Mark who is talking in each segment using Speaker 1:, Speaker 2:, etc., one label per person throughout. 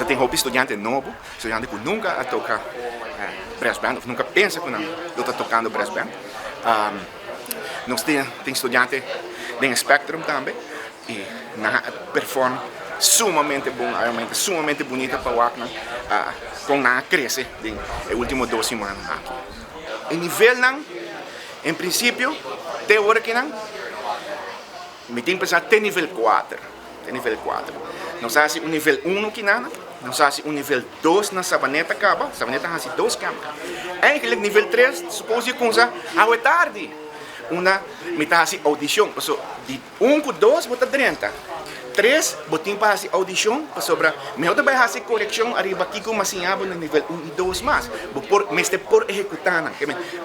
Speaker 1: Você tem roupa estudante novo, estudante que nunca toca brass band, ou nunca pensa que não está tocando brass band. Nós tem estudante de Spectrum também, e performa sumamente bom, realmente sumamente bonita para o Wagner, com na cresce nos últimos 2 semanas aqui. Em nível não, em princípio, até agora que não, me tem que pensar até nível 4. Não sei se o nível 1 que não sei se o nível 2 na Sabaneta acaba, Sabaneta tem 2 câmeras. Eigenlijk nível 3, supose que começa a tarde. Uma metade audição, de 1 com 2 bota 30. 3 botin para a audição, sobre melhor também fazer correção arriba aqui com assim no nível 1 e 2 mais, mas por executar,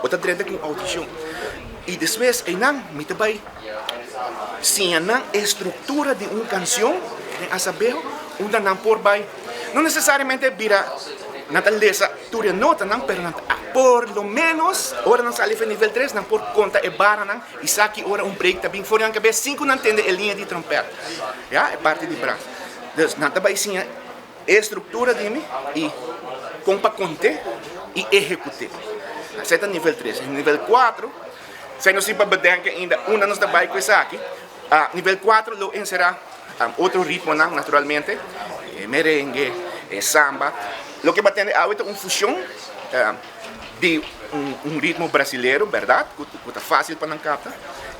Speaker 1: bota 30 com audição. E depois não, me também sim a estrutura de uma canção, a saber, onde não por vai, não necessariamente vira natureza tudo nota não, pero por lo menos ora não sai nível 3 não por conta é barra não e saque ora break também fora não cabeça 5 não entende a linha de trompete, é parte de braço. Então não também sim a estrutura de mim e com para conter e executar. Aceita nível 3, nível 4 se não se para bedenken ainda uma nos trabalha com isso aqui. Nível 4 lo será outro ritmo não, naturalmente, merengue, samba. Lo que va a tener ahorita una fusión de un ritmo brasileño, ¿verdad? Que está fácil para cantar,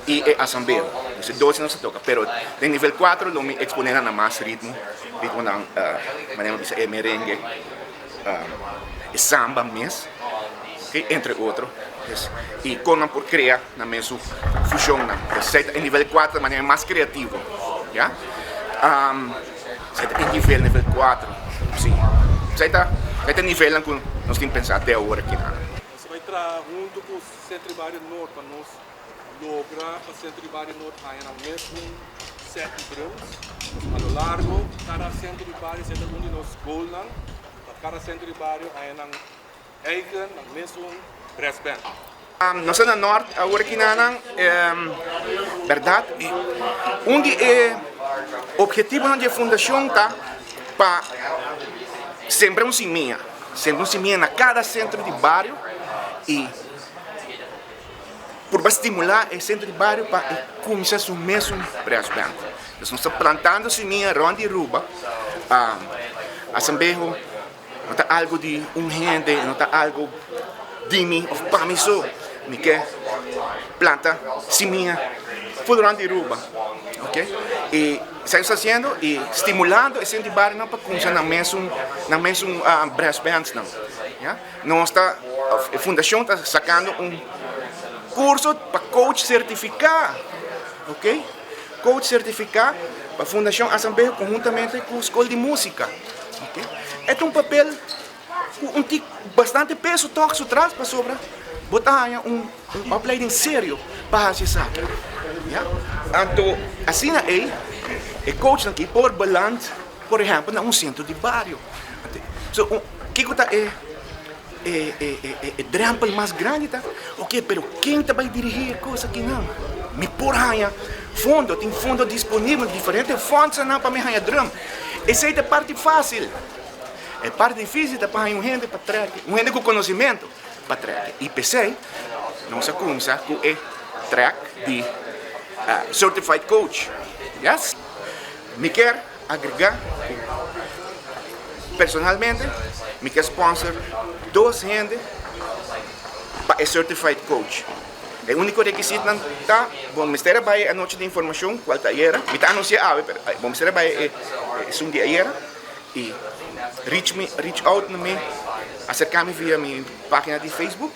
Speaker 1: y el asambeo. Entonces, 12 no se toca, pero de nivel 4 lo me exponen a más ritmo de merengue, samba, entre otros. Y con por crear también su fusión. En nivel 4 de manera más creativa. ¿Ya? En nivel 4, sí. Este nível que nós temos que pensar até agora aqui.
Speaker 2: Você vai trabalhar junto com o Centro Bairro Norte para nós lograr para o Centro Bairro Norte aí no mesmo 7 drums, a lo largo, cada Centro Bairro é onde nós golam, cada Centro Bairro aí na eigen, no mesmo brass band.
Speaker 1: Nós na Norte agora aqui na verdade, onde o objetivo da fundação está para sempre ciminha na cada centro de bairro e por estimular o centro de bairro para começar o mesmo brass band. Nós estamos plantando ciminha onde ruba, assim não está algo de gente, não está algo de mim ou para mim só, me quer planta ciminha por onde ruba, ok? E estamos fazendo e estimulando o centro de bairro não para começar na mesma brass bands não. A fundação está sacando curso para coach certificado, ok? Coach certificado para a fundação Assembleia conjuntamente com a escola de música, ok? É papel bastante peso toque atrás para sobre botar opleiding sério para esse saco. Então, assim é coach aqui por balance, por exemplo, na centro de bairro. So, que é drama mais grande, tá? Ok, pero quem vai dirigir coisa aqui não? Me por ranha fundo, tem fundo disponível, diferentes fontes não para me ranha drum. Essa é a parte fácil. É parte difícil para gente para trás, gente com conhecimento para trás. E pensei, nós começamos com o track de Certified Coach. Yes? Me quer agregar personalmente, me quer sponsor 2 gente para Certified Coach. O único requisito não está, vamos ter a noite de informação, qual está aí, me está anunciado, vamos ter um dia aí e reach out a mim, acercar-me via minha página de Facebook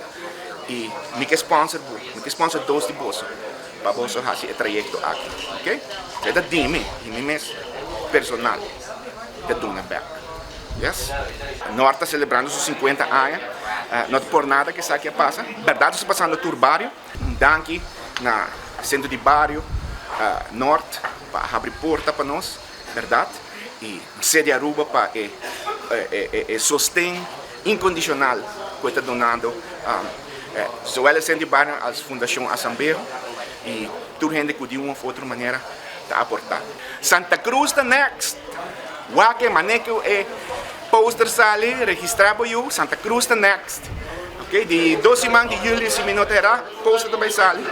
Speaker 1: e me quer sponsor 2 de bolsa. Para você fazer o trajeto aqui, ok? É da Dime, personal, da Dunaberg. Yes? Norte está celebrando seus 50 anos, não por nada que isso aqui passa. Verdade, está passando por bairro, daqui na centro de bairro, Norte, para abrir porta para nós, verdade? E sede Aruba para sostém incondicional que está donando. Só ela centro de bairro, a Fundação Assembleia. E tudo gente que de uma ou outra maneira está a aportar. Santa Cruz está next. Waque, Maneco poster sali, registrar por you, Santa Cruz the next. Okay, die 12 man que jullie si minuto era, poster também sali.